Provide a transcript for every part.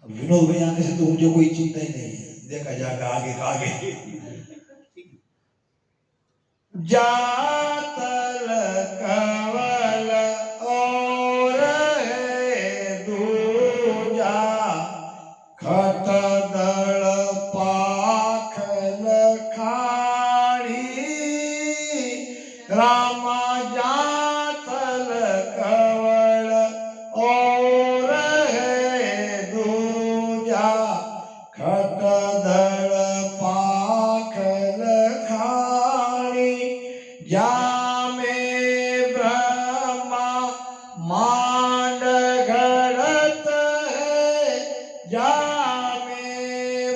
विनोद भाई आने से तो मुझे कोई चिंता ही नहीं है, देखा जाएगा आगे का आगे। जातल कवल और दूजा खत दल पाखल खाड़ी रामा जातल कवल और दूजा खत दल पाखल खाड़ी जामे ब्रह्मा मांड घड़त है जामे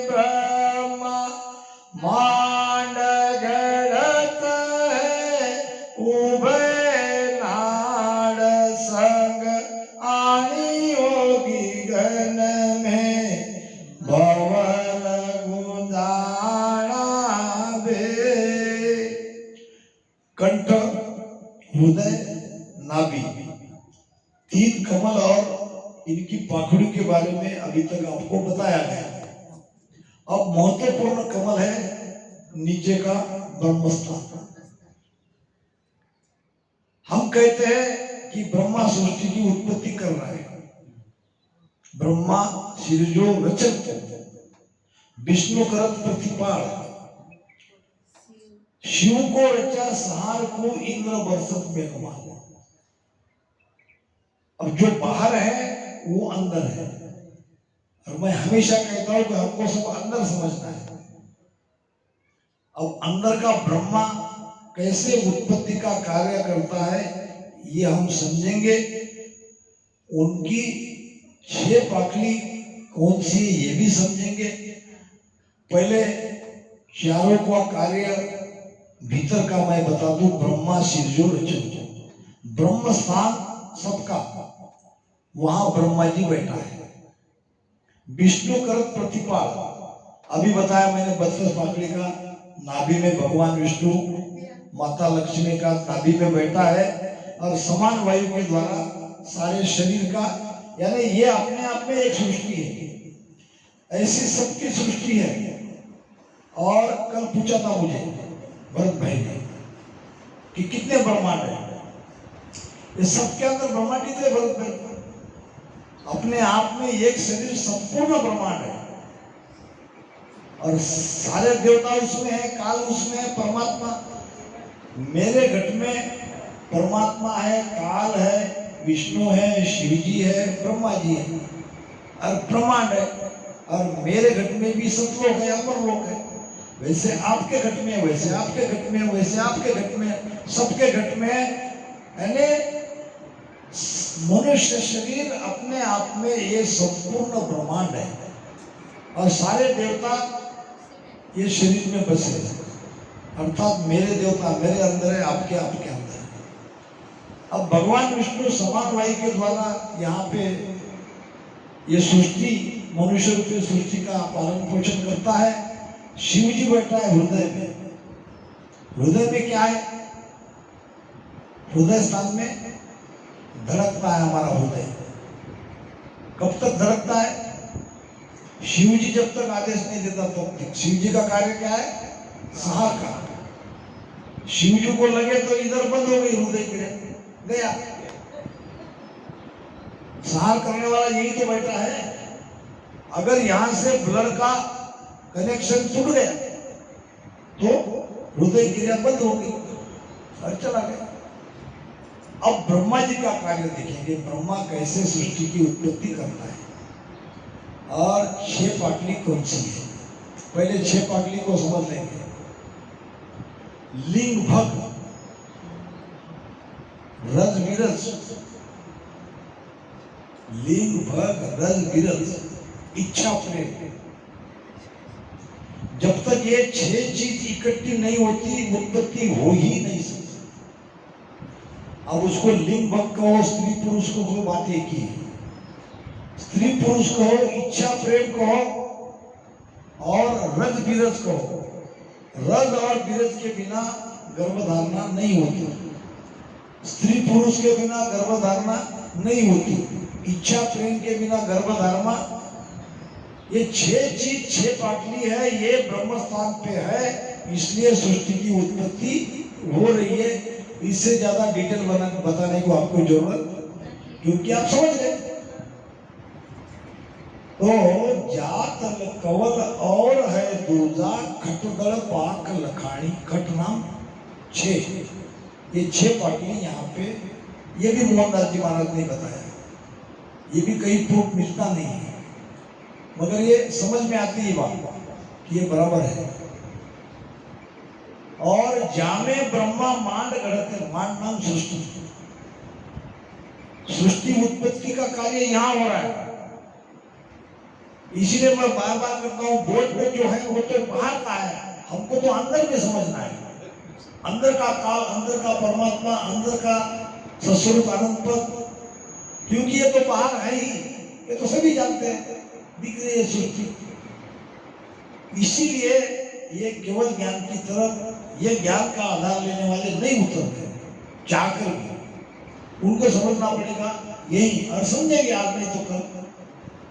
ब्रह्मा मांड घड़त है उभय नाड़ संग आनी होगी गन में भवन गुंदाना बे। कंठ, हृदय, नाभि, तीन कमल और इनकी पाखुड़ी के बारे में अभी तक आपको बताया गया। अब महत्वपूर्ण कमल है नीचे का ब्रह्मस्थान। हम कहते हैं कि ब्रह्मा सृष्टि की उत्पत्ति कर रहा है। ब्रह्मा सिरजो रचत, विष्णु करत प्रतिपाल, शिव को रचा सहार को इंद्र बरसत में कमा। अब जो बाहर है वो अंदर है, और मैं हमेशा कहता हूं कि हमको सब अंदर समझना है। अब अंदर का ब्रह्मा कैसे उत्पत्ति का कार्य करता है ये हम समझेंगे। उनकी 6 पाखली कौन सी ये भी समझेंगे। पहले चारों का कार्य भीतर का मैं बता दूं। ब्रह्मा सिरजो रचन, ब्रह्म स्थान सबका, वहां ब्रह्मा जी बैठा है। विष्णु करत प्रतिपाल, अभी बताया मैंने 32 पाखली का। नाभि में भगवान विष्णु, माता लक्ष्मी का नाभि में बैठा है, और समान वायु के द्वारा सारे शरीर का, यानी ये अपने आप में एक सृष्टि है। ऐसी सबकी सृष्टि है। और कल पूछा था मुझे भरत भाई ने कि कितने ब्रह्मांड है, ये सबके अंदर ब्रह्मांड कितने भरत भाई? अपने आप में एक शरीर संपूर्ण ब्रह्मांड है, और सारे देवता उसमें है, काल उसमें है, परमात्मा। मेरे घट में परमात्मा है, काल है, विष्णु है, शिव जी है, ब्रह्मा जी है, और ब्रह्मांड है। और मेरे घट में भी सतलोक है, अमर लोक है। वैसे आपके घट में, वैसे आपके घट में, वैसे आपके घट में, सबके घट में, यानी मनुष्य शरीर अपने आप में ये संपूर्ण ब्रह्मांड है, और सारे देवता ये शरीर में बसे हैं। अर्थात मेरे देवता मेरे अंदर है, आपके आपके अंदर है। अब भगवान विष्णु समान वायु के द्वारा यहाँ पे ये सृष्टि, मनुष्य रूपी सृष्टि का पालन पोषण करता है। शिव जी बैठा है हृदय में। हृदय में क्या है? हृदय स्थान में धड़कता है हमारा हृदय। कब तक धड़कता है? शिव जी जब तक आदेश नहीं देता तब तक। शिव जी का कार्य क्या है? सहार का। शिव जी को लगे तो इधर बंद हो गई हृदय क्रिया, गया। सहार करने वाला यही तो बैठा है। अगर यहां से ब्लड का कनेक्शन टूट गया तो हृदय क्रिया बंद हो गई और चला गया। अब ब्रह्मा जी का कार्य देखेंगे, ब्रह्मा कैसे सृष्टि की उत्पत्ति करता है, और 6 पाटली कौन सी है। पहले 6 पाटली को समझ लेंगे। लिंग भग, रज विरज, लिंग भग रज विरज, इच्छा प्रेम। जब तक ये 6 चीज इकट्ठी नहीं होती उत्पत्ति हो ही नहीं सकती। अब उसको लिंग भग कहो, स्त्री पुरुष को जो बात एक ही है। स्त्री पुरुष कहो, इच्छा प्रेम कहो, और रज विरज कहो। रज और विरज के बिना गर्भधारणा नहीं होती। स्त्री पुरुष के बिना गर्भधारणा नहीं होती। इच्छा प्रेम के बिना गर्भधारणा ये 6 चीज 6 पाटली है, ये ब्रह्म स्थान पे है, इसलिए सृष्टि की उत्पत्ति हो रही है। इससे ज्यादा डिटेल बताने को आपको जरूरत, क्योंकि आप समझ गए। तो जात कवल और है दूजा, खटगड़ पाक लखानी, खट नाम 6, ये 6 पाटली यहाँ पे, ये भी मोहनदास जी महाराज ने बताया, ये भी कहीं प्रूफ मिलता नहीं है, मगर ये समझ में आती है बात कि ये बराबर है। और जामे ब्रह्मा मांड गढ़ते, मांड नाम सृष्टि, सृष्टि उत्पत्ति का कार्य यहाँ हो रहा है। इसीलिए मैं बार बार कहता हूँ, बोर्ड में जो है वो तो बाहर का है, हमको तो अंदर में समझना है। अंदर का काल, अंदर का परमात्मा, अंदर का सस्वरूप आनंद पद, क्योंकि ये तो बाहर है ही, ये तो सभी जानते हैं, दिख रही है सृष्टि। इसीलिए ये केवल ज्ञान की तरफ, ये ज्ञान का आधार लेने वाले नहीं उतरते, चाहकर भी उनको समझना पड़ेगा यही, और समझेंगे आज नहीं तो कल,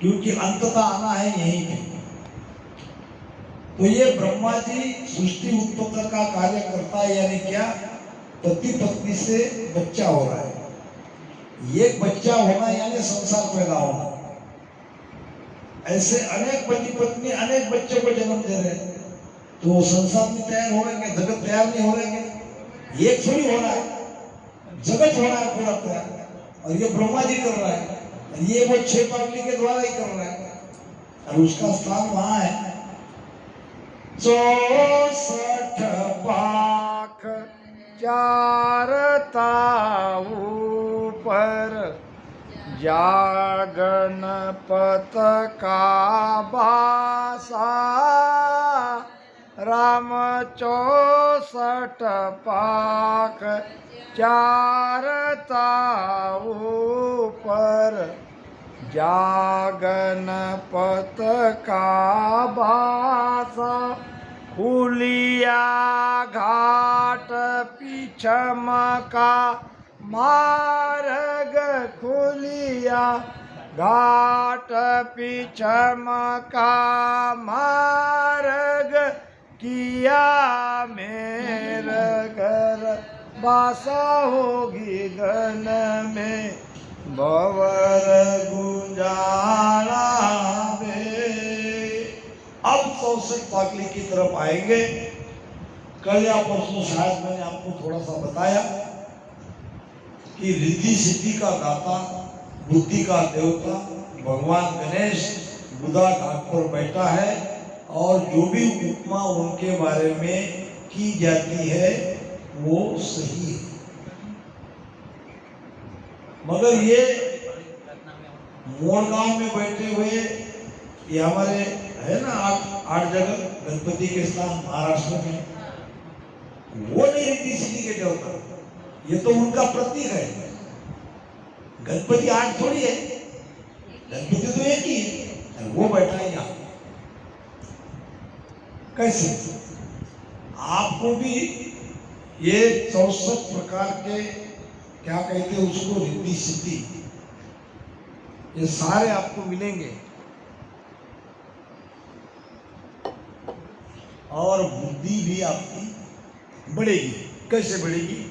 क्योंकि अंततः आना है यहीं पे। तो ये ब्रह्मा जी सृष्टि उत्पत्ति का कार्य करता है, यानी क्या, पति पत्नी से बच्चा हो रहा है। एक बच्चा होना यानी संसार पैदा होना। ऐसे अनेक पति पत्नी अनेक बच्चों को जन्म दे रहे हैं, तो वो संसार में तैयार हो रहे हैं, जगत तैयार नहीं हो रहे हैं। एक थोड़ी हो रहा है, जगत हो रहा है पूरा तैयार, और ये ब्रह्मा जी कर रहा है, ये वो 6 पाटली के द्वारा ही कर रहा है, और उसका स्थान वहां है। 64 पाख 4 ताऊ पर, जागन पत का बासा, राम 64 पाख 4 ताऊ पर, जागन पत का बासा, खुलिया घाट पीछम का मार्ग, खुलिया घाट पीछम का मार्ग, किया मेरे घर बासा होगी गन में, भवर गुंजारा में। अब 64 पाटली की तरफ आएंगे। कल या परसों शायद मैंने आपको थोड़ा सा बताया कि रिद्धि सिद्धि का दाता, बुद्धि का देवता भगवान गणेश बुधा घाट पर बैठा है, और जो भी उपमा उनके बारे में की जाती है वो सही है। मगर ये मोरगांव में बैठे हुए, ये हमारे है ना 8 जगह गणपति के स्थान महाराष्ट्र में, वो नहीं रिद्धि सिद्धि के देवता, ये तो उनका प्रतीक है। गणपति 8 थोड़ी है, गणपति तो एक ही है, वो बैठा है यहाँ। कैसे? आपको भी ये 64 प्रकार के, क्या कहते हैं उसको, रिद्धि सिद्धि, ये सारे आपको मिलेंगे, और बुद्धि भी आपकी बढ़ेगी। कैसे बढ़ेगी,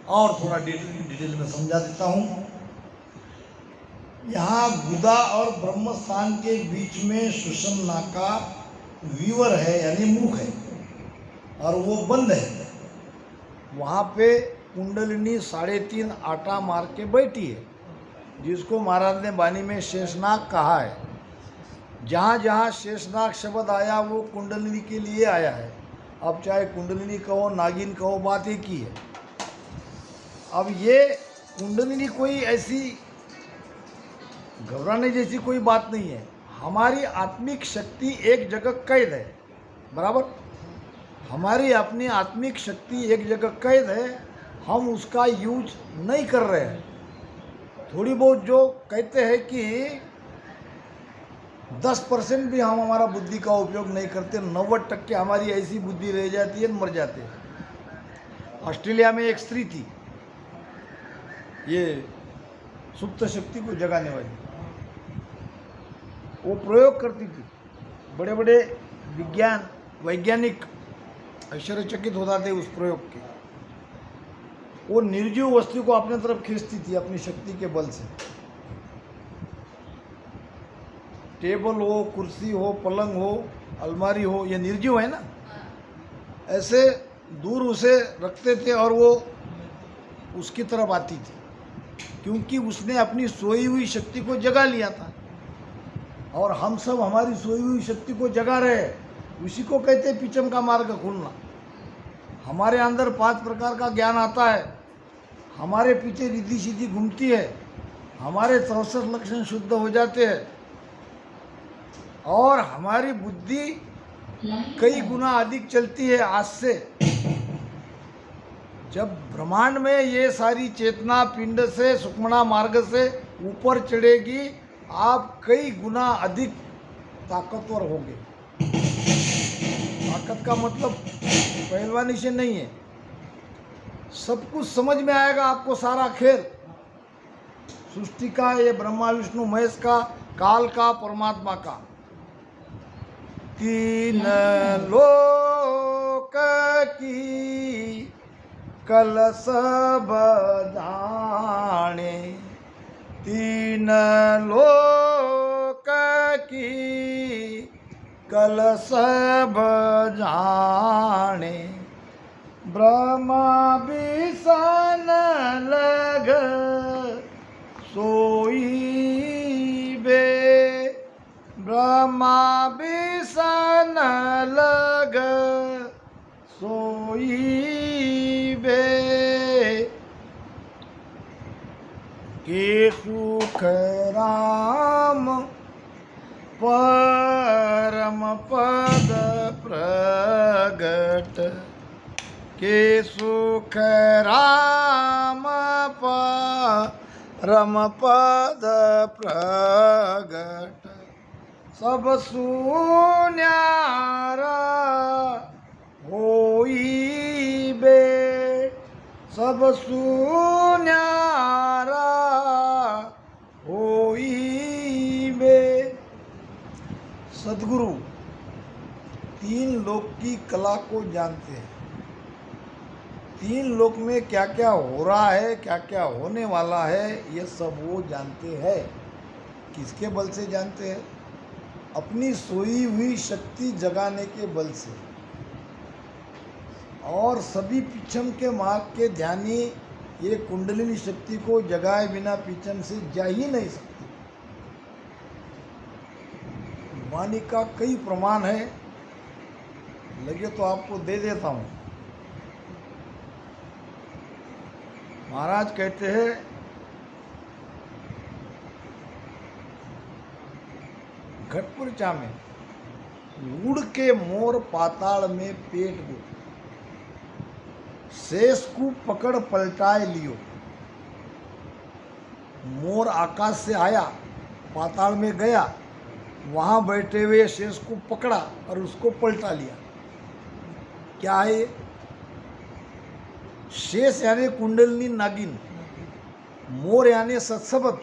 और थोड़ा डिटेल में समझा देता हूँ। यहाँ बुधा और ब्रह्म स्थान के बीच में सुषुम्ना का वीवर है, यानी मुख है, और वो बंद है। वहाँ पे कुंडलिनी 3.5 आटा मार के बैठी है, जिसको महाराज ने वाणी में शेषनाग कहा है। जहाँ जहाँ शेषनाग शब्द आया वो कुंडलिनी के लिए आया है। अब चाहे कुंडलिनी कहो, नागिन कहो, बात एक ही है। अब ये कुंडलिनी कोई ऐसी घबराने जैसी कोई बात नहीं है। हमारी आत्मिक शक्ति एक जगह कैद है, बराबर। हमारी अपनी आत्मिक शक्ति एक जगह कैद है, हम उसका यूज नहीं कर रहे हैं। थोड़ी बहुत जो कहते हैं कि 10% भी हम हमारा बुद्धि का उपयोग नहीं करते, 90% हमारी ऐसी बुद्धि रह जाती है, मर जाते हैं। ऑस्ट्रेलिया में एक स्त्री थी, ये सुप्त शक्ति को जगाने वाली, वो प्रयोग करती थी। बड़े बड़े वैज्ञानिक आश्चर्यचकित होता थे उस प्रयोग के। वो निर्जीव वस्तु को अपने तरफ खींचती थी अपनी शक्ति के बल से। टेबल हो, कुर्सी हो, पलंग हो, अलमारी हो, ये निर्जीव है ना, ऐसे दूर उसे रखते थे और वो उसकी तरफ आती थी, क्योंकि उसने अपनी सोई हुई शक्ति को जगा लिया था। और हम सब हमारी सोई हुई शक्ति को जगा रहे हैं, उसी को कहते हैं पिछम का मार्ग खुलना। हमारे अंदर 5 प्रकार का ज्ञान आता है, हमारे पीछे रिद्धि सिद्धि घूमती है, हमारे 64 लक्षण शुद्ध हो जाते हैं और हमारी बुद्धि कई गुना अधिक चलती है आज से। जब ब्रह्मांड में ये सारी चेतना पिंड से सुखमना मार्ग से ऊपर चढ़ेगी, आप कई गुना अधिक ताकतवर होंगे। ताकत का मतलब पहलवानी से नहीं है, सब कुछ समझ में आएगा आपको, सारा खेल सृष्टि का, ये ब्रह्मा विष्णु महेश का, काल का, परमात्मा का। 3 लोक की कलश बजाने, 3 लोक की कलश बजाने, ब्रह्मा बिसन लग सोई बे, ब्रह्मा बिसन लग सोई बे, के सुख राम परम पद प्रगट, के सुख राम परम पद प्रगट, सब सुन्यारा होई बे, सब सुन्यारा होई बे। सद्गुरु 3 लोक की कला को जानते हैं। 3 लोक में क्या क्या हो रहा है, क्या क्या होने वाला है, ये सब वो जानते हैं। किसके बल से जानते हैं? अपनी सोई हुई शक्ति जगाने के बल से। और सभी पिछम के मार्ग के ध्यानी ये कुंडलिनी शक्ति को जगाए बिना पिछम से जा ही नहीं सकते। वाणी का कई प्रमाण है, लगे तो आपको दे देता हूँ। महाराज कहते हैं, घटपुरचा में उड़ के मोर पाताल में पेट गो, शेष को पकड़ पलटाए लियो। मोर आकाश से आया, पाताल में गया, वहां बैठे हुए शेष को पकड़ा और उसको पलटा लिया। क्या है? शेष यानी कुंडलिनी नागिन, मोर यानी सत्सबत।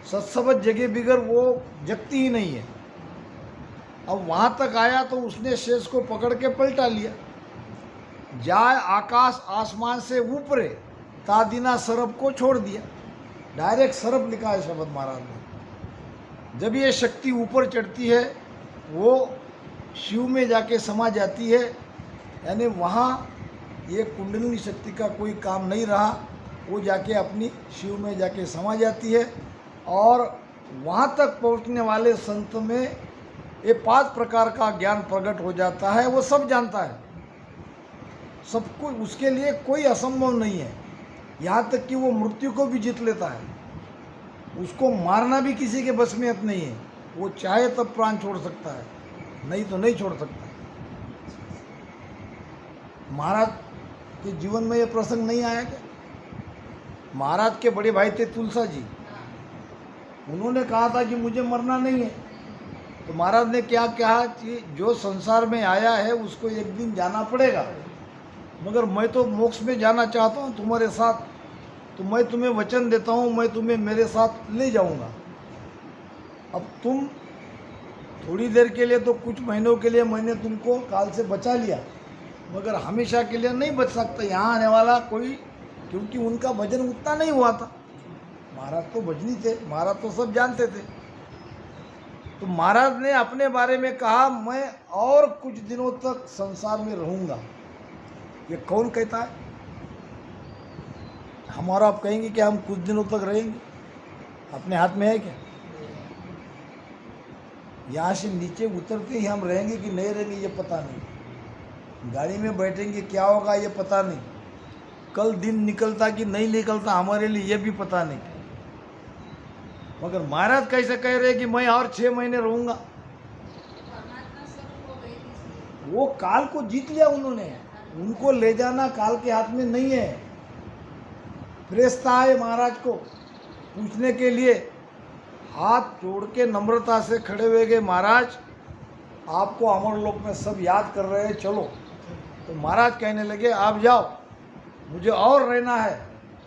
सत्सबत जगह बिगर वो जगती ही नहीं है। अब वहां तक आया तो उसने शेष को पकड़ के पलटा लिया। जाए आकाश आसमान से ऊपरे, तादिना सरब को छोड़ दिया। डायरेक्ट सरब लिखा है शब्द महाराज ने। जब ये शक्ति ऊपर चढ़ती है, वो शिव में जाके समा जाती है, यानी वहाँ ये कुंडलिनी शक्ति का कोई काम नहीं रहा, वो जाके अपनी शिव में जाके समा जाती है। और वहाँ तक पहुँचने वाले संत में ये 5 प्रकार का ज्ञान प्रकट हो जाता है। वो सब जानता है, सबको, उसके लिए कोई असंभव नहीं है। यहाँ तक कि वो मृत्यु को भी जीत लेता है। उसको मारना भी किसी के बस में नहीं है। वो चाहे तब प्राण छोड़ सकता है, नहीं तो नहीं छोड़ सकता। महाराज के जीवन में ये प्रसंग नहीं आया क्या? महाराज के बड़े भाई थे तुलसा जी, उन्होंने कहा था कि मुझे मरना नहीं है। तो महाराज ने क्या कहा कि जो संसार में आया है उसको एक दिन जाना पड़ेगा, मगर मैं तो मोक्ष में जाना चाहता हूँ तुम्हारे साथ, तो मैं तुम्हें वचन देता हूँ, मैं तुम्हें मेरे साथ ले जाऊँगा। अब तुम थोड़ी देर के लिए तो कुछ महीनों के लिए मैंने तुमको काल से बचा लिया, मगर हमेशा के लिए नहीं बच सकता यहाँ आने वाला कोई, क्योंकि उनका भजन उतना नहीं हुआ था। महाराज तो भजनी थे, महाराज तो सब जानते थे। तो महाराज ने अपने बारे में कहा, मैं और कुछ दिनों तक संसार में रहूंगा। ये कौन कहता है? हमारा आप कहेंगे कि हम कुछ दिनों तक रहेंगे, अपने हाथ में है क्या? यहाँ से नीचे उतरते ही हम रहेंगे कि नहीं रहेंगे ये पता नहीं। गाड़ी में बैठेंगे क्या होगा ये पता नहीं। कल दिन निकलता कि नहीं निकलता हमारे लिए ये भी पता नहीं। मगर महाराज कैसे कह रहे कि मैं और 6 महीने रहूंगा? वो काल को जीत लिया उन्होंने, उनको ले जाना काल के हाथ में नहीं है। प्रेस्ता है महाराज को पूछने के लिए, हाथ जोड़ के नम्रता से खड़े हुए गए, महाराज आपको अमरलोक में सब याद कर रहे हैं, चलो। तो महाराज कहने लगे, आप जाओ, मुझे और रहना है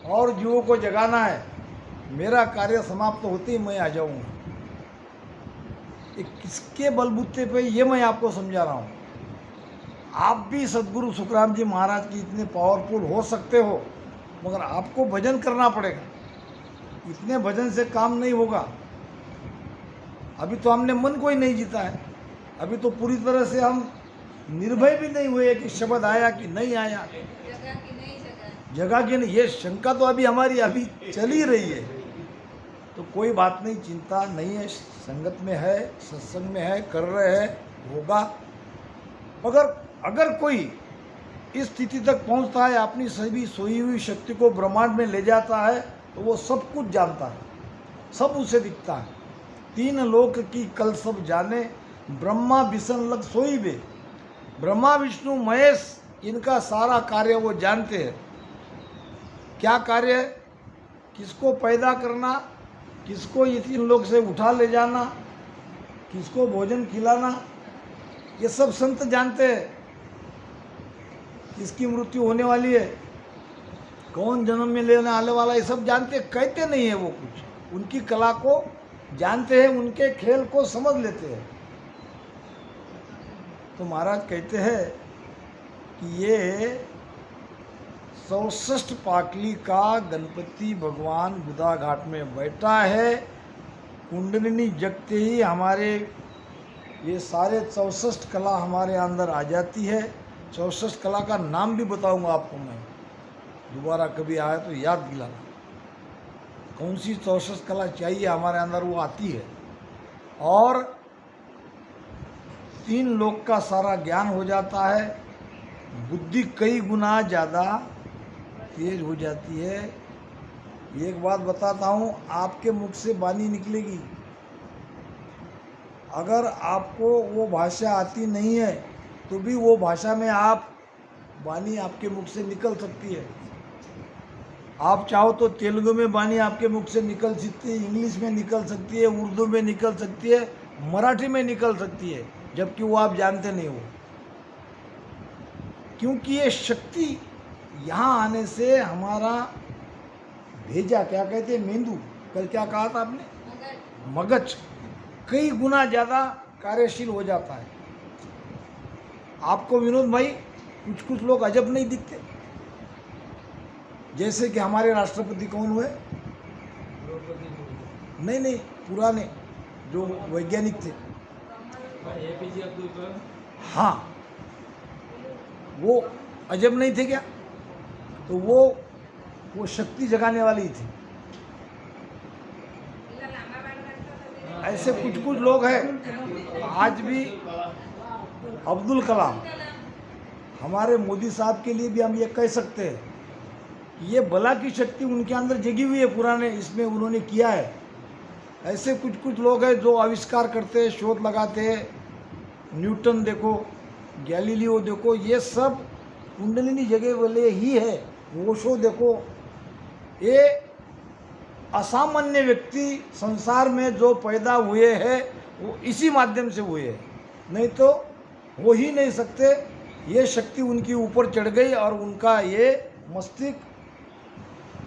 और जीवों को जगाना है, मेरा कार्य समाप्त होते ही मैं आ जाऊंगा। ये किसके बलबूते पे, ये मैं आपको समझा रहा हूँ। आप भी सदगुरु सुखराम जी महाराज की इतने पावरफुल हो सकते हो, मगर आपको भजन करना पड़ेगा। इतने भजन से काम नहीं होगा। अभी तो हमने मन को ही नहीं जीता है, अभी तो पूरी तरह से हम निर्भय भी नहीं हुए कि शब्द आया कि नहीं आया, जगह की नहीं, ये शंका तो अभी हमारी अभी चल ही रही है। तो कोई बात नहीं, चिंता नहीं है, संगत में है, सत्संग में है, कर रहे हैं, होगा। मगर अगर कोई इस स्थिति तक पहुंचता है, अपनी सभी सोई हुई शक्ति को ब्रह्मांड में ले जाता है, तो वो सब कुछ जानता है, सब उसे दिखता है। 3 लोक की कल सब जाने, ब्रह्मा विष्णु लग सोई बे। ब्रह्मा विष्णु महेश इनका सारा कार्य वो जानते हैं। क्या कार्य है? किसको पैदा करना, किसको ये 3 लोक से उठा ले जाना, किसको भोजन खिलाना, ये सब संत जानते हैं। किसकी मृत्यु होने वाली है, कौन जन्म में लेने आने वाला, ये सब जानते, कहते नहीं है वो कुछ। उनकी कला को जानते हैं, उनके खेल को समझ लेते हैं। तो महाराज कहते हैं कि ये 64 पाकली का गणपति भगवान बुधा घाट में बैठा है। कुंडलिनी जगते ही हमारे ये सारे 64 कला हमारे अंदर आ जाती है। 64 कला का नाम भी बताऊंगा आपको मैं, दोबारा कभी आए तो याद दिलाना। कौन सी 64 कला चाहिए हमारे अंदर, वो आती है। और 3 लोक का सारा ज्ञान हो जाता है। बुद्धि कई गुना ज़्यादा तेज हो जाती है। एक बात बताता हूँ, आपके मुख से वाणी निकलेगी, अगर आपको वो भाषा आती नहीं है तो भी वो भाषा में आप वाणी आपके मुख से निकल सकती है। आप चाहो तो तेलुगु में वाणी आपके मुख से निकल सकती है, इंग्लिश में निकल सकती है, उर्दू में निकल सकती है, मराठी में निकल सकती है, जबकि वो आप जानते नहीं हो। क्योंकि ये शक्ति यहाँ आने से हमारा भेजा, क्या कहते हैं, मेंदू, कल क्या कहा था आपने, मगज कई गुना ज़्यादा कार्यशील हो जाता है। आपको विनोद भाई कुछ कुछ लोग अजब नहीं दिखते? जैसे कि हमारे राष्ट्रपति कौन हुए? नहीं, पुराने जो वैज्ञानिक थे, APJ अब्दुल कलाम। हाँ, वो अजब नहीं थे क्या? तो वो शक्ति जगाने वाली थी। ऐसे कुछ कुछ लोग हैं आज भी। अब्दुल कलाम, हमारे मोदी साहब के लिए भी हम ये कह सकते हैं, ये बला की शक्ति उनके अंदर जगी हुई है, पुराने इसमें उन्होंने किया है। ऐसे कुछ कुछ लोग हैं जो आविष्कार करते हैं, शोध लगाते हैं। न्यूटन देखो, गैलीलियो देखो, ये सब कुंडलिनी जगह वाले ही है। ओशो देखो, ये असामान्य व्यक्ति संसार में जो पैदा हुए हैं वो इसी माध्यम से हुए हैं, नहीं तो हो ही नहीं सकते। ये शक्ति उनके ऊपर चढ़ गई और उनका ये मस्तिष्क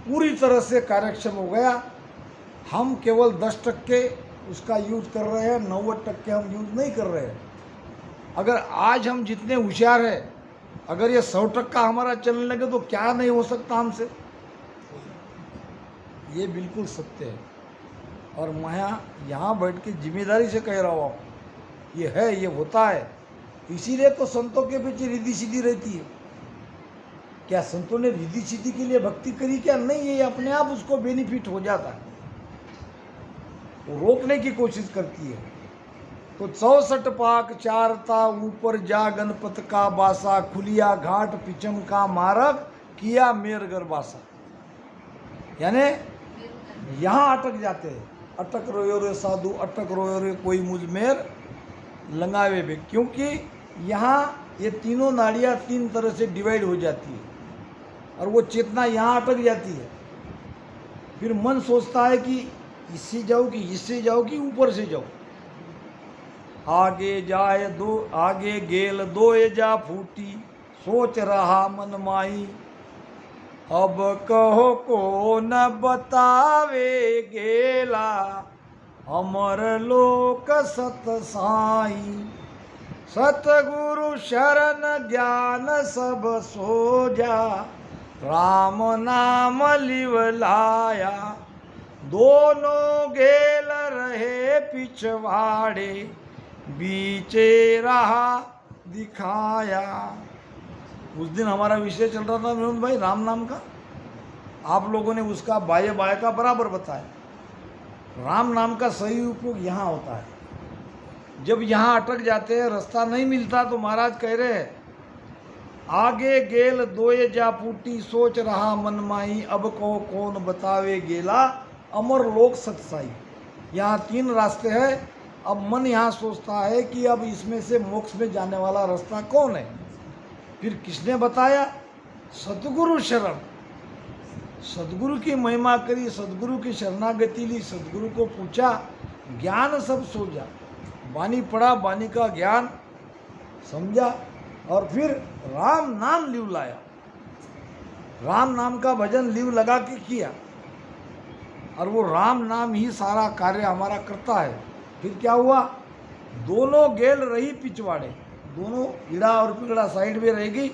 पूरी तरह से कार्यक्षम हो गया। हम केवल 10% उसका यूज कर रहे हैं, 90% हम यूज नहीं कर रहे हैं। अगर आज हम जितने होशियार हैं, अगर ये 100% हमारा चलने लगे तो क्या नहीं हो सकता हमसे। ये बिल्कुल सत्य है और मैं यहाँ बैठ के जिम्मेदारी से कह रहा हूँ आपको, ये है, ये होता है। इसीलिए तो संतों के पीछे रिद्धि सिद्धि रहती है। क्या संतों ने रिद्धि सिद्धि के लिए भक्ति करी? क्या नहीं, ये अपने आप उसको बेनिफिट हो जाता है, वो रोकने की कोशिश करती है। तो 64 पाक चारता ऊपर जा गणपत का बासा, खुलिया घाट पिचम का मार्ग किया मेरगर बासा। यानी यहाँ अटक जाते हैं, अटक रोयो रे साधु अटक रोयो रे कोई मुझ मेर लंगावे बे। क्योंकि यहाँ ये तीनों नाड़ियाँ 3 तरह से डिवाइड हो जाती है और वो चेतना यहाँ अटक जाती है। फिर मन सोचता है कि इससे जाओ कि इससे जाओ कि ऊपर से जाओ। आगे जाए दो आगे गेल दोए जा फूटी, सोच रहा मन माई, अब कहो को न बतावे गेला, अमर लोक सत साई। सतगुरु शरण ज्ञान सब सोजा, राम नाम लिव लाया। दोनों गेल रहे पिछवाड़े, बीचे रहा दिखाया। उस दिन हमारा विषय चल रहा था विनोद भाई राम नाम का, आप लोगों ने उसका बाह्य बाह्य का बराबर बताया। राम नाम का सही उपयोग यहाँ होता है। जब यहाँ अटक जाते हैं, रास्ता नहीं मिलता, तो महाराज कह रहे हैं आगे गेल दोए जा फूटी, सोच रहा मन माही, अब को कौन बतावे गेला, अमर लोक सतसाई। यहाँ 3 रास्ते हैं। अब मन यहाँ सोचता है कि अब इसमें से मोक्ष में जाने वाला रास्ता कौन है। फिर किसने बताया? सतगुरु शरण। सदगुरु की महिमा करी, सदगुरु की शरणागति ली, सदगुरु को पूछा, ज्ञान सब सोचा। बानी पढ़ा, बानी का ज्ञान समझा और फिर राम नाम लिव लाया। राम नाम का भजन लिव लगा के किया और वो राम नाम ही सारा कार्य हमारा करता है। फिर क्या हुआ? दोनों गेल रही पिछवाड़े, दोनों इड़ा और पिगड़ा साइड में रहेगी,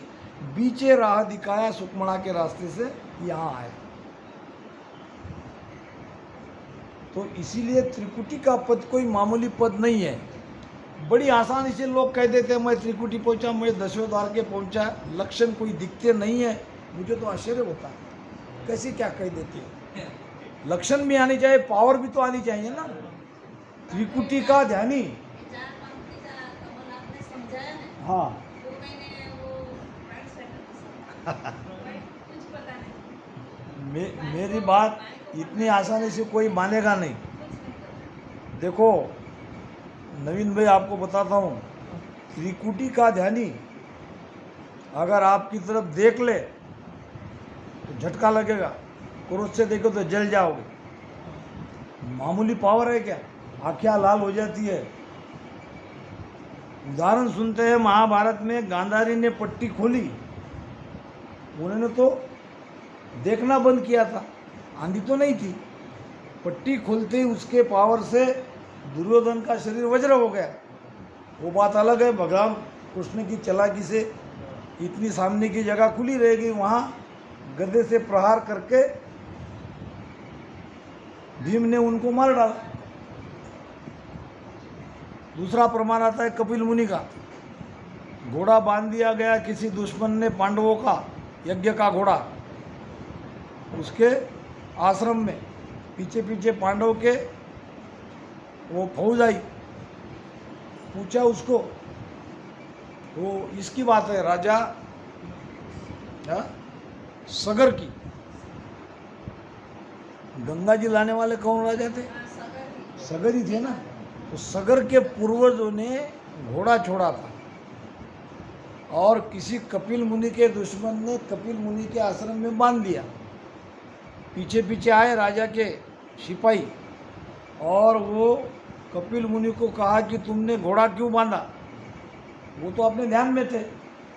बीचे राह दिखाया, सुकमणा के रास्ते से यहाँ आए। तो इसीलिए त्रिकुटी का पद कोई मामूली पद नहीं है। बड़ी आसानी से लोग कह देते हैं मैं त्रिकुटी पहुंचा, मैं 10वें द्वार के पहुंचा, लक्षण कोई दिखते नहीं है। मुझे तो आश्चर्य होता है कैसे क्या कह देते हैं। लक्षण भी आनी चाहिए, पावर भी तो आनी चाहिए ना। त्रिकुटी का ध्यानी, हाँ मेरी बात इतनी आसानी से कोई मानेगा नहीं। देखो नवीन भाई, आपको बताता हूँ, त्रिकुटी का ध्यानी अगर आपकी तरफ देख ले तो झटका लगेगा, क्रोध से देखो तो जल जाओगे। मामूली पावर है क्या? आँखें लाल हो जाती है। उदाहरण सुनते हैं, महाभारत में गांधारी ने पट्टी खोली, उन्होंने तो देखना बंद किया था, आंधी तो नहीं थी। पट्टी खोलते ही उसके पावर से दुर्योधन का शरीर वज्र हो गया। वो बात अलग है, भगवान कृष्ण की चालाकी से इतनी सामने की जगह खुली रहेगी, वहाँ गदे से प्रहार करके भीम ने उनको मार डाला। दूसरा प्रमाण आता है कपिल मुनि का, घोड़ा बांध दिया गया किसी दुश्मन ने, पांडवों का यज्ञ का घोड़ा, उसके आश्रम में पीछे पीछे पांडव के वो फौज आई। पूछा उसको, वो इसकी बात है राजा सगर की। गंगा जी लाने वाले कौन राजा थे? सगर ही थे ना। तो सगर के पूर्वजों ने घोड़ा छोड़ा था और किसी कपिल मुनि के दुश्मन ने कपिल मुनि के आश्रम में बांध दिया। पीछे पीछे आए राजा के सिपाही और वो कपिल मुनि को कहा कि तुमने घोड़ा क्यों बांधा? वो तो अपने ध्यान में थे,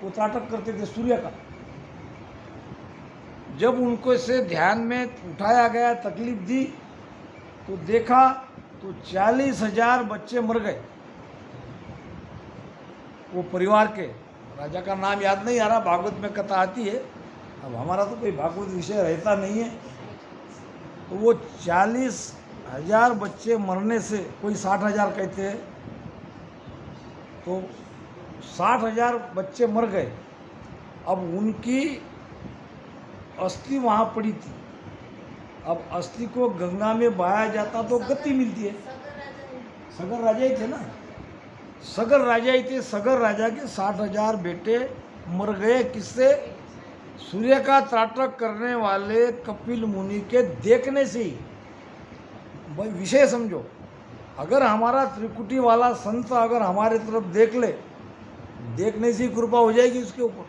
वो त्राटक करते थे सूर्य का। जब उनको से ध्यान में उठाया गया, तकलीफ दी, तो देखा तो 40,000 बच्चे मर गए वो परिवार के। राजा का नाम याद नहीं आ रहा, भागवत में कथा आती है, अब हमारा तो कोई भागवत विषय रहता नहीं है। तो वो 40,000 बच्चे मरने से, कोई 60,000 कहते हैं, तो 60,000 बच्चे मर गए। अब उनकी अस्थि वहाँ पड़ी थी। अब अस्थि को गंगा में बहाया जाता तो गति मिलती है। सगर राजा ही थे ना, सगर राजा ही थे। सगर राजा के 60,000 बेटे मर गए। किससे? सूर्य का त्राटक करने वाले कपिल मुनि के देखने से ही। भाई विषय समझो, अगर हमारा त्रिकुटी वाला संत अगर हमारे तरफ देख ले, देखने से ही कृपा हो जाएगी उसके ऊपर,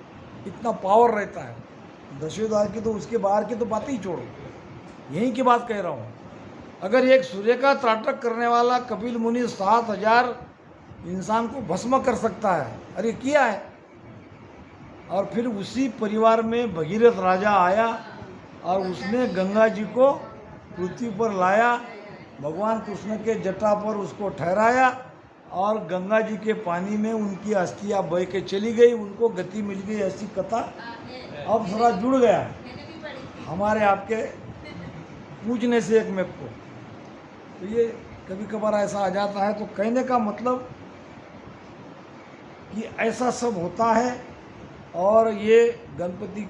इतना पावर रहता है। दशोदार की तो, उसके बाहर की तो बात ही छोड़ो, यहीं की बात कह रहा हूँ। अगर एक सूर्य का त्राटक करने वाला कपिल मुनि 7,000 इंसान को भस्म कर सकता है, अरे किया है। और फिर उसी परिवार में भगीरथ राजा आया और उसने गंगा जी को पृथ्वी पर लाया, भगवान कृष्ण के जटा पर उसको ठहराया और गंगा जी के पानी में उनकी अस्थियाँ बह के चली गई, उनको गति मिल गई। ऐसी कथा अब थोड़ा जुड़ गया हमारे आपके पूजने से एक में को। तो ये कभी कभार ऐसा आ जाता है। तो कहने का मतलब कि ऐसा सब होता है। और ये गणपति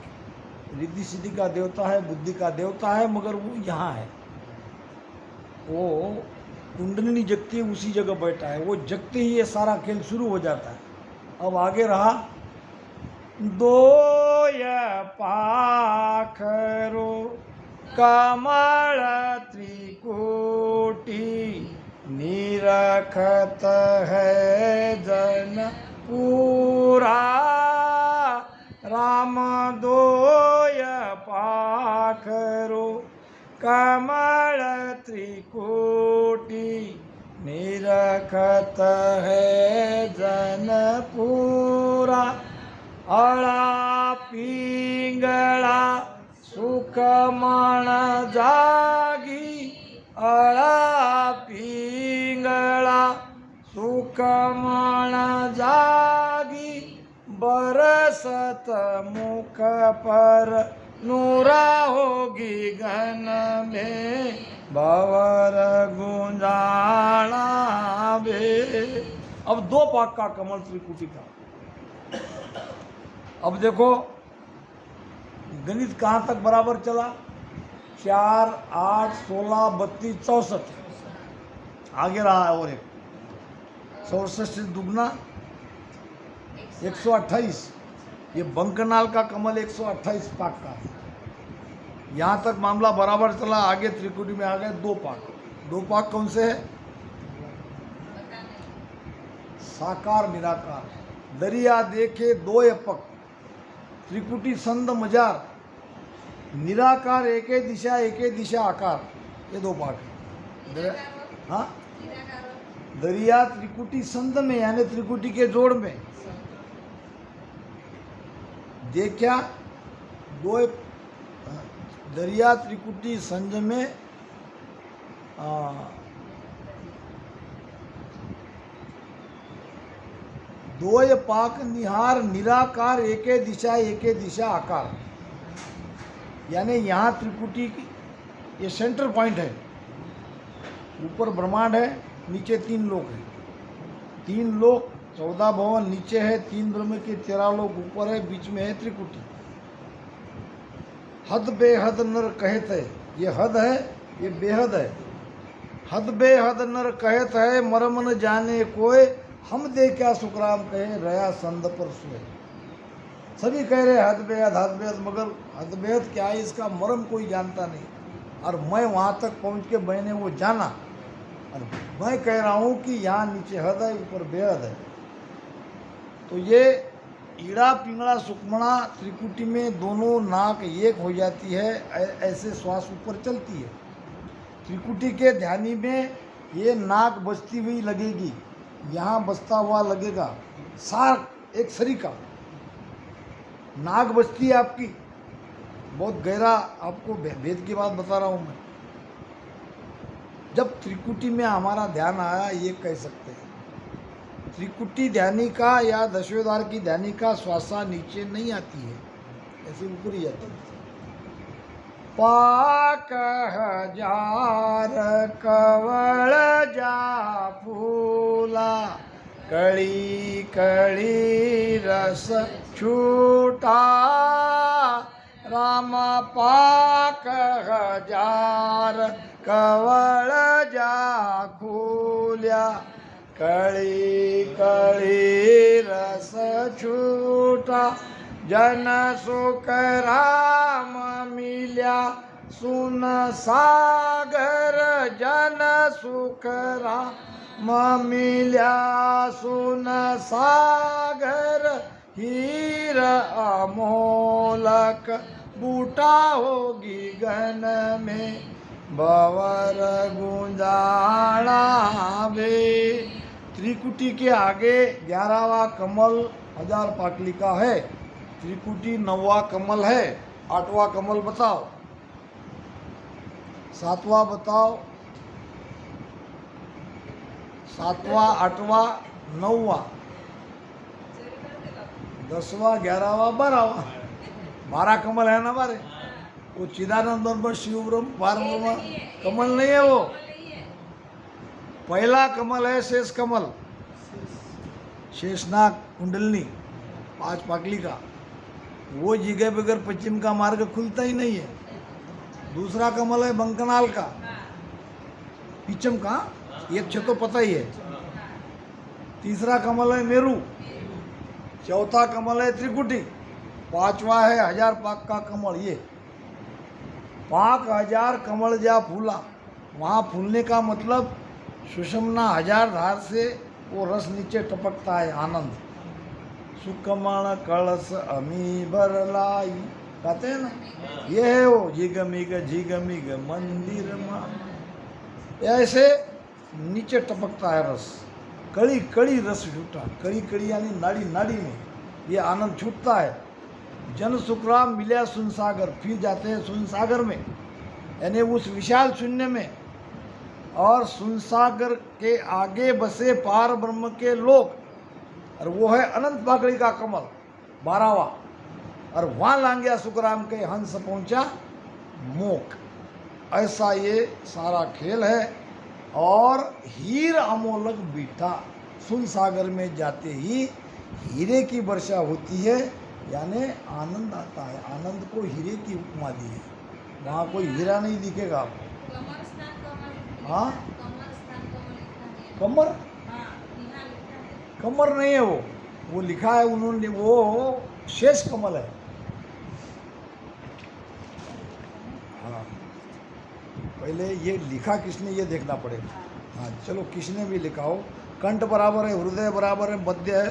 रिद्धि सिद्धि का देवता है, बुद्धि का देवता है, मगर वो यहाँ है, वो कुंडलिनी जगती है, उसी जगह बैठा है। वो जगते ही ये सारा खेल शुरू हो जाता है। अब आगे रहा, दोय पाखरो कमल त्रिकोटि निरखत है जन पूरा। राम दोय पाखरो कमल त्रिकोटि निरखत है जन पूरा। अड़ा पिंगला सुखमण जागी, अड़ा पिंगला सुखमण जागी। बरसत मुख पर नूरा होगी घन में भवर गुंजाना बे। अब 2 पाक का कमल त्रिकुटी का। अब देखो गणित कहाँ तक बराबर चला, 4, 8, 16, 32, 64। आगे रहा और एक 64 से दुगना 128। ये बंकनाल का कमल 128 पाक का है। यहाँ तक मामला बराबर चला। आगे त्रिकुटी में आ गए 2 पाक। 2 पाक कौन से है? साकार निराकार। दरिया देखे 2 पक, त्रिकुटी संद मजार, निराकार एक दिशा आकार। ये 2 पाक है। हाँ, दरिया त्रिकुटी संद में, यानी त्रिकुटी के जोड़ में। देखा 2 दरिया त्रिकुटी संज में दोय पाक निहार निराकार एके दिशा आकार। यानी यहाँ त्रिकुटी की ये सेंटर पॉइंट है। ऊपर ब्रह्मांड है, नीचे 3 लोक है। 3 लोक 14 भवन नीचे है, 3 ब्रह्म के 13 लोक ऊपर है, बीच में है त्रिकुटी। हद बेहद नर कहत है, ये हद है, ये बेहद है। हद बेहद नर कहत है, मरम न जाने कोई। हम दे क्या सुखराम कहे, रया संद पर सोए। सभी कह रहे हद बेहद, मगर हद बेहद क्या है, इसका मरम कोई जानता नहीं। और मैं वहाँ तक पहुँच के मैंने वो जाना, और मैं कह रहा हूँ कि यहाँ नीचे हद है, ऊपर बेहद है। तो ये ईड़ा पिंगला सुखमणा त्रिकुटी में दोनों नाक एक हो जाती है, ऐसे श्वास ऊपर चलती है। त्रिकुटी के ध्यानी में ये नाक बजती हुई लगेगी, यहाँ बजता हुआ लगेगा। सार एक सरीका नाक बजती है आपकी। बहुत गहरा आपको भेद की बात बता रहा हूँ मैं। जब त्रिकुटी में हमारा ध्यान आया, ये कह सकते हैं। त्रिकुटी ध्यानिका या दशोद्धार की ध्यानिका श्वासा नीचे नहीं आती है, ऐसे ऊपर ही आती है। पाक हजार कवळ जा फूला, कळी कळी रस छूटा, राम पाक हजार कवळ जा फूल्या, कळी कळी रस छूटा, जन सुख राम मिल्या सुन सागर, जन सुख राम मिल्या सुन सागर, हीर अमोलक बूटा होगी गन में, बवर गुंजाला बे। त्रिकुटी के आगे 11वां कमल हजार पाटली का है, त्रिकुटी 9वां कमल है। 8वां कमल बताओ, 7वां बताओ, 7वां 8वां 9वां 10वां 11वां 12वां 12 कमल है ना हमारे। वो चिदानंद ब्रह्म शिव ब्रह्म पारब्रह्म कमल नहीं है वो। पहला कमल है शेष कमल, शेषनाग कुंडलनी 5 पाकली का, वो जगह बगैर पश्चिम का मार्ग खुलता ही नहीं है। दूसरा कमल है बंकनाल का, पीछम का, एक छह तो पता ही है। तीसरा कमल है मेरू, चौथा कमल है त्रिकुटी, 5वां है हजार पाक का कमल। ये पाक हजार कमल जा फूला, वहाँ फूलने का मतलब सुषमना हजार धार से वो रस नीचे टपकता है, आनंद। सुकमण कलश अमी बरलाई, कहते हैं ना, ये है वो झिगमिग मंदिर में, ऐसे नीचे टपकता है रस। कड़ी कड़ी रस छूटा, कड़ी कड़ी यानी नाड़ी नाड़ी में ये आनंद छूटता है। जन सुखराम मिल्या सुनसागर, फिर जाते हैं सुनसागर में, यानी उस विशाल शून्य में। और सुनसागर के आगे बसे पार ब्रह्म के लोक, और वो है अनंत पाकड़ी का कमल 12वां। और वहाँ लांघ्या सुखराम के हंस पहुँचा मोक। ऐसा ये सारा खेल है। और हीर अमोलक बीठा, सुनसागर में जाते ही हीरे की वर्षा होती है, यानी आनंद आता है। आनंद को हीरे की उपमा दी है। वहाँ कोई हीरा नहीं दिखेगा आपको। हाँ, कमर कमर नहीं है वो लिखा है उन्होंने, वो शेष कमल है। हाँ, पहले ये लिखा किसने ये देखना पड़ेगा। हाँ चलो, किसने भी लिखा हो, कंठ बराबर है, हृदय बराबर है, मध्य है,